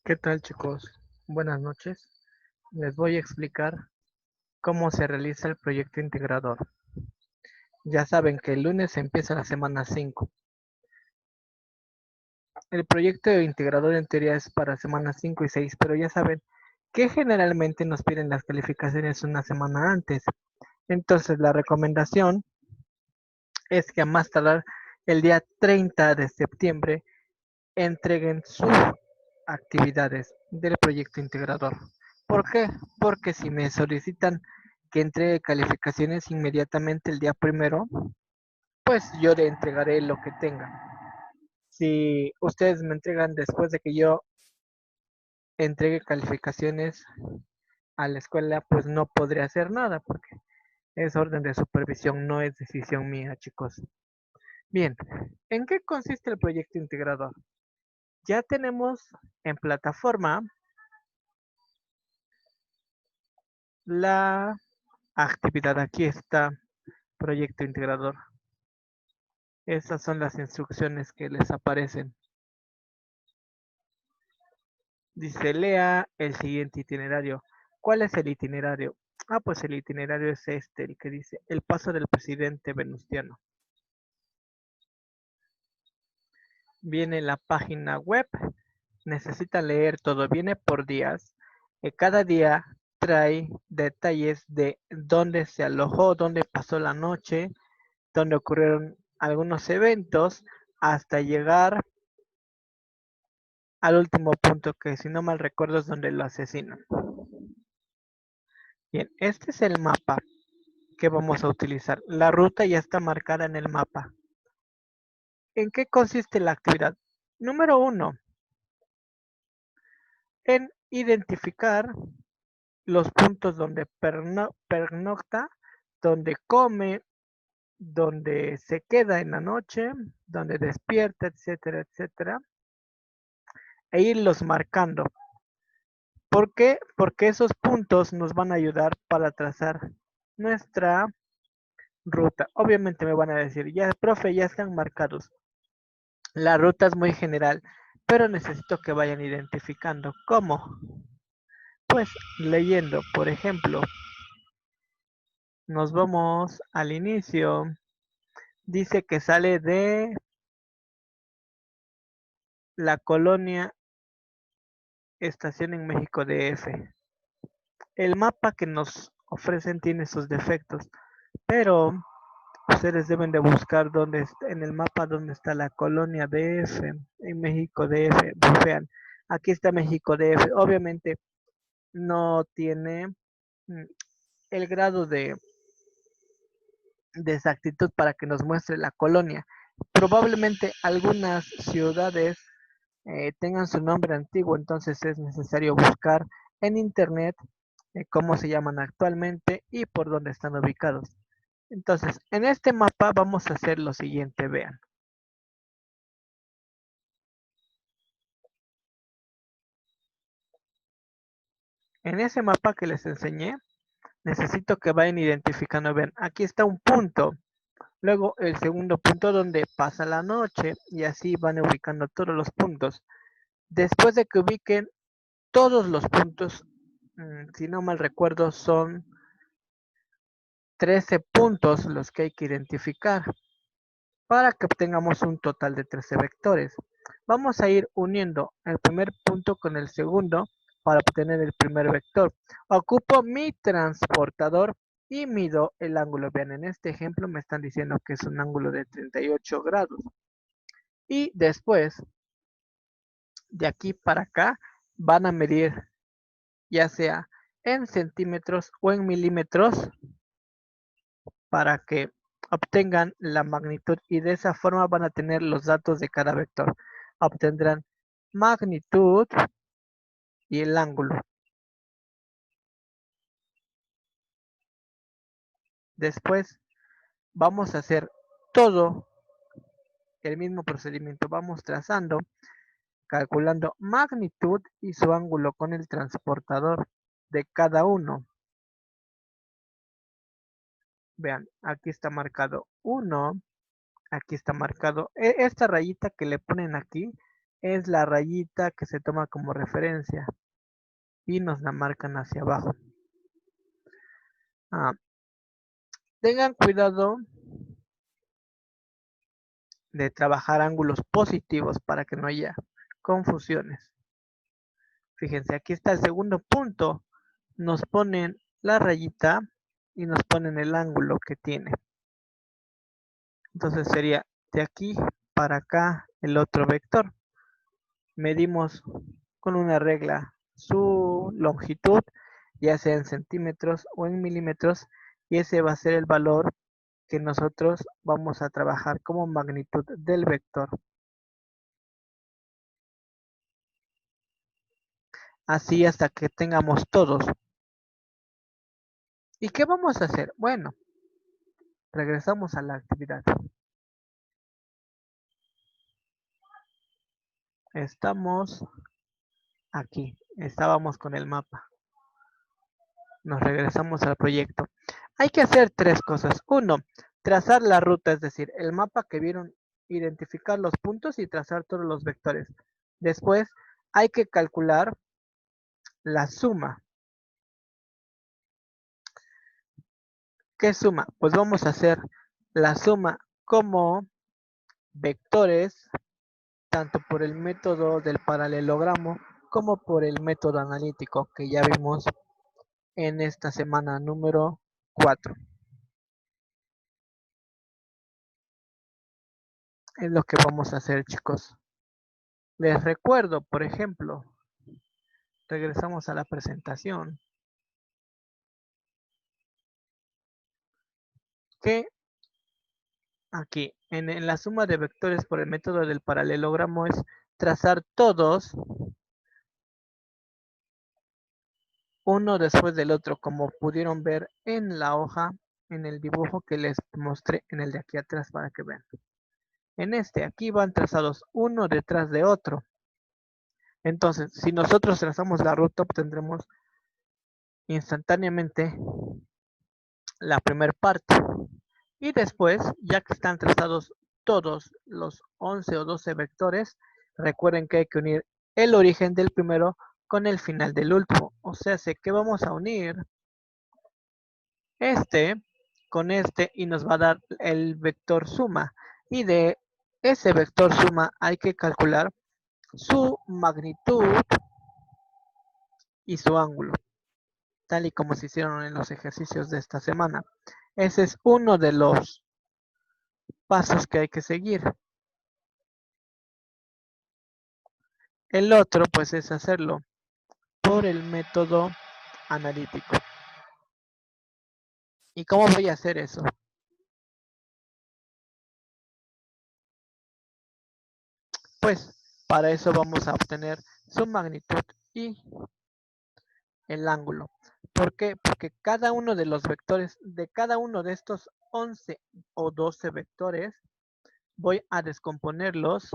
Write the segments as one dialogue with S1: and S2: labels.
S1: ¿Qué tal, chicos? Buenas noches. Les voy a explicar cómo se realiza el proyecto integrador. Ya saben que el lunes empieza la semana 5. El proyecto integrador en teoría es para semanas 5 y 6, pero ya saben que generalmente nos piden las calificaciones una semana antes. Entonces, la recomendación es que a más tardar el día 30 de septiembre entreguen sus actividades del proyecto integrador. ¿Por qué? Porque si me solicitan que entregue calificaciones inmediatamente el día primero, pues yo le entregaré lo que tenga. Si ustedes me entregan después de que yo entregue calificaciones a la escuela, pues no podré hacer nada porque es orden de supervisión, no es decisión mía, chicos. Bien, ¿en qué consiste el proyecto integrador? Ya tenemos en plataforma la actividad. Aquí está proyecto integrador. Esas son las instrucciones que les aparecen. Dice, lea el siguiente itinerario. ¿Cuál es el itinerario? Pues el itinerario es este, el que dice el paso del presidente Venustiano. Viene la página web. Necesita leer todo. Viene por días. Cada día trae detalles de dónde se alojó, dónde pasó la noche, dónde ocurrieron algunos eventos, hasta llegar al último punto, que si no mal recuerdo es donde lo asesinan. Bien, este es el mapa que vamos a utilizar. La ruta ya está marcada en el mapa. ¿En qué consiste la actividad? Número 1, en identificar los puntos donde pernocta, donde come, donde se queda en la noche, donde despierta, etcétera, etcétera, e irlos marcando. ¿Por qué? Porque esos puntos nos van a ayudar para trazar nuestra ruta. Obviamente me van a decir, ya, profe, ya están marcados. La ruta es muy general, pero necesito que vayan identificando. ¿Cómo? Pues leyendo, por ejemplo, nos vamos al inicio. Dice que sale de la colonia Estación en México DF. El mapa que nos ofrecen tiene sus defectos, pero ustedes deben de buscar en el mapa dónde está la colonia DF, en México DF, vean, aquí está México DF, obviamente no tiene mm, el grado de exactitud para que nos muestre la colonia. Probablemente algunas ciudades tengan su nombre antiguo, entonces es necesario buscar en internet cómo se llaman actualmente y por dónde están ubicados. Entonces, en este mapa vamos a hacer lo siguiente, vean. En ese mapa que les enseñé, necesito que vayan identificando, vean, aquí está un punto, luego el segundo punto donde pasa la noche y así van ubicando todos los puntos. Después de que ubiquen todos los puntos, si no mal recuerdo, son 13 puntos los que hay que identificar para que obtengamos un total de 13 vectores. Vamos a ir uniendo el primer punto con el segundo para obtener el primer vector. Ocupo mi transportador y mido el ángulo. Vean, en este ejemplo me están diciendo que es un ángulo de 38 grados. Y después, de aquí para acá, van a medir ya sea en centímetros o en milímetros para que obtengan la magnitud y de esa forma van a tener los datos de cada vector. Obtendrán magnitud y el ángulo. Después vamos a hacer todo el mismo procedimiento. Vamos trazando, calculando magnitud y su ángulo con el transportador de cada uno. Vean, aquí está marcado 1, aquí está marcado. Esta rayita que le ponen aquí es la rayita que se toma como referencia y nos la marcan hacia abajo. Tengan cuidado de trabajar ángulos positivos para que no haya confusiones. Fíjense, aquí está el segundo punto. Nos ponen la rayita y nos ponen el ángulo que tiene. Entonces sería de aquí para acá el otro vector. Medimos con una regla su longitud, ya sea en centímetros o en milímetros, y ese va a ser el valor que nosotros vamos a trabajar como magnitud del vector. Así hasta que tengamos todos. ¿Y qué vamos a hacer? Bueno, regresamos a la actividad. Estamos aquí, estábamos con el mapa. Nos regresamos al proyecto. Hay que hacer tres cosas. Uno, trazar la ruta, es decir, el mapa que vieron, identificar los puntos y trazar todos los vectores. Después, hay que calcular la suma. ¿Qué suma? Pues vamos a hacer la suma como vectores, tanto por el método del paralelogramo como por el método analítico que ya vimos en esta semana número 4. Es lo que vamos a hacer, chicos. Les recuerdo, por ejemplo, regresamos a la presentación, que aquí en la suma de vectores por el método del paralelogramo es trazar todos uno después del otro, como pudieron ver en la hoja, en el dibujo que les mostré en el de aquí atrás para que vean. En este, aquí van trazados uno detrás de otro. Entonces, si nosotros trazamos la ruta, obtendremos instantáneamente la primera parte. Y después, ya que están trazados todos los 11 o 12 vectores, recuerden que hay que unir el origen del primero con el final del último. O sea, sé que vamos a unir este con este y nos va a dar el vector suma. Y de ese vector suma hay que calcular su magnitud y su ángulo, tal y como se hicieron en los ejercicios de esta semana. Ese es uno de los pasos que hay que seguir. El otro, pues, es hacerlo por el método analítico. ¿Y cómo voy a hacer eso? Pues, para eso vamos a obtener su magnitud y el ángulo. ¿Por qué? Porque cada uno de los vectores, de cada uno de estos 11 o 12 vectores, voy a descomponerlos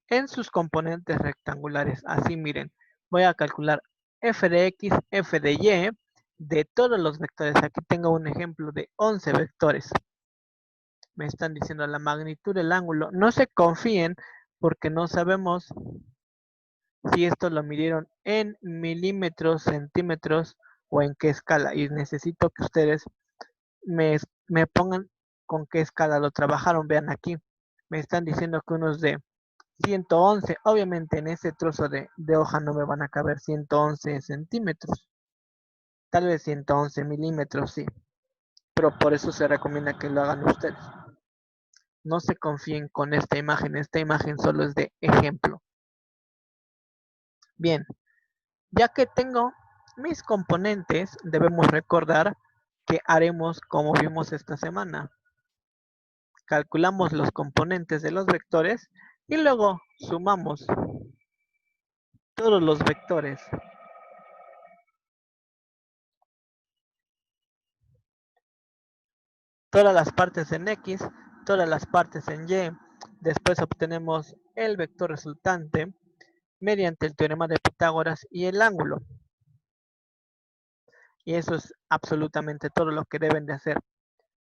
S1: en sus componentes rectangulares. Así miren, voy a calcular f de x, f de y de todos los vectores. Aquí tengo un ejemplo de 11 vectores. Me están diciendo la magnitud del ángulo. No se confíen porque no sabemos si esto lo midieron en milímetros, centímetros o en qué escala. Y necesito que ustedes me pongan con qué escala lo trabajaron. Vean aquí, me están diciendo que unos de 111, obviamente en ese trozo de hoja no me van a caber 111 centímetros, tal vez 111 milímetros, sí, pero por eso se recomienda que lo hagan ustedes. No se confíen con esta imagen solo es de ejemplo. Bien, ya que tengo mis componentes, debemos recordar que haremos como vimos esta semana. Calculamos los componentes de los vectores y luego sumamos todos los vectores. Todas las partes en X, todas las partes en Y. Después obtenemos el vector resultante mediante el teorema de Pitágoras y el ángulo. Y eso es absolutamente todo lo que deben de hacer.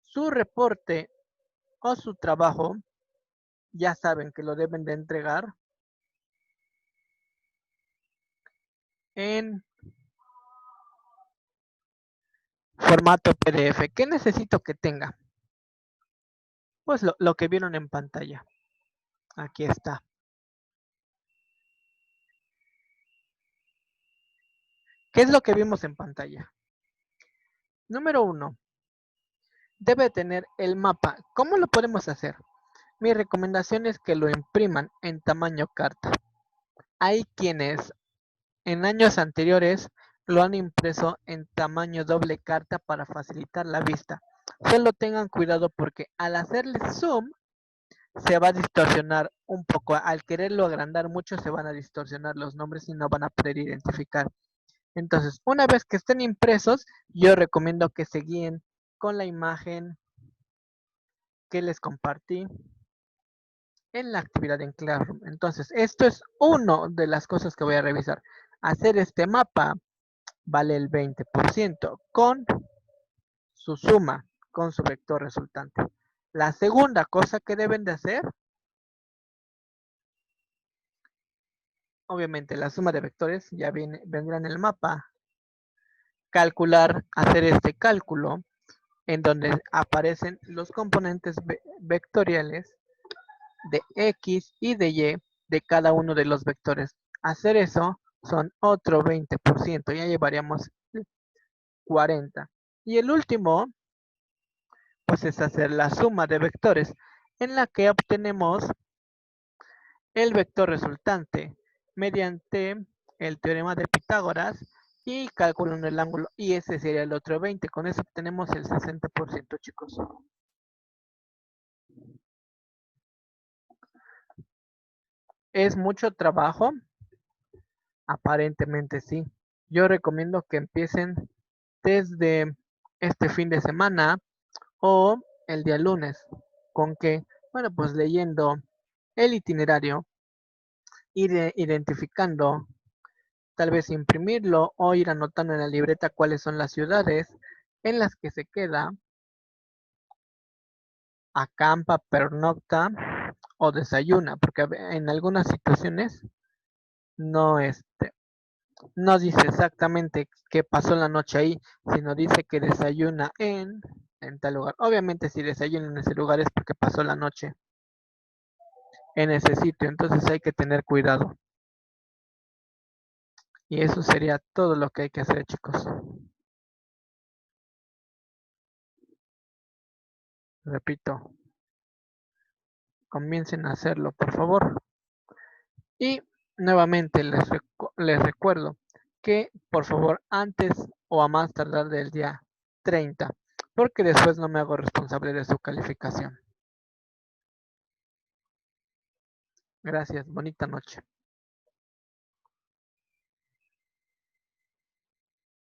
S1: Su reporte o su trabajo, ya saben que lo deben de entregar en formato PDF. ¿Qué necesito que tenga? Pues lo que vieron en pantalla. Aquí está. ¿Qué es lo que vimos en pantalla? Número 1. Debe tener el mapa. ¿Cómo lo podemos hacer? Mi recomendación es que lo impriman en tamaño carta. Hay quienes en años anteriores lo han impreso en tamaño doble carta para facilitar la vista. Solo tengan cuidado porque al hacerle zoom se va a distorsionar un poco. Al quererlo agrandar mucho se van a distorsionar los nombres y no van a poder identificar. Entonces, una vez que estén impresos, yo recomiendo que se guíen con la imagen que les compartí en la actividad en Classroom. Entonces, esto es una de las cosas que voy a revisar. Hacer este mapa vale el 20% con su suma, con su vector resultante. La segunda cosa que deben de hacer, obviamente la suma de vectores ya vendrá en el mapa. Calcular, hacer este cálculo en donde aparecen los componentes vectoriales de X y de Y de cada uno de los vectores. Hacer eso son otro 20%, ya llevaríamos 40. Y el último, pues es hacer la suma de vectores, en la que obtenemos el vector resultante mediante el teorema de Pitágoras y calculando el ángulo. Y ese sería el otro 20. Con eso obtenemos el 60%, chicos. ¿Es mucho trabajo? Aparentemente sí. Yo recomiendo que empiecen desde este fin de semana o el día lunes. ¿Con qué? Bueno, pues leyendo el itinerario, ir identificando, tal vez imprimirlo o ir anotando en la libreta cuáles son las ciudades en las que se queda, acampa, pernocta o desayuna, porque en algunas situaciones no, no dice exactamente qué pasó la noche ahí, sino dice que desayuna en tal lugar. Obviamente si desayuna en ese lugar es porque pasó la noche en ese sitio, entonces hay que tener cuidado. Y eso sería todo lo que hay que hacer, chicos. Repito, comiencen a hacerlo, por favor. Y nuevamente les recuerdo que, por favor, antes o a más tardar del día 30, porque después no me hago responsable de su calificación. Gracias, bonita noche.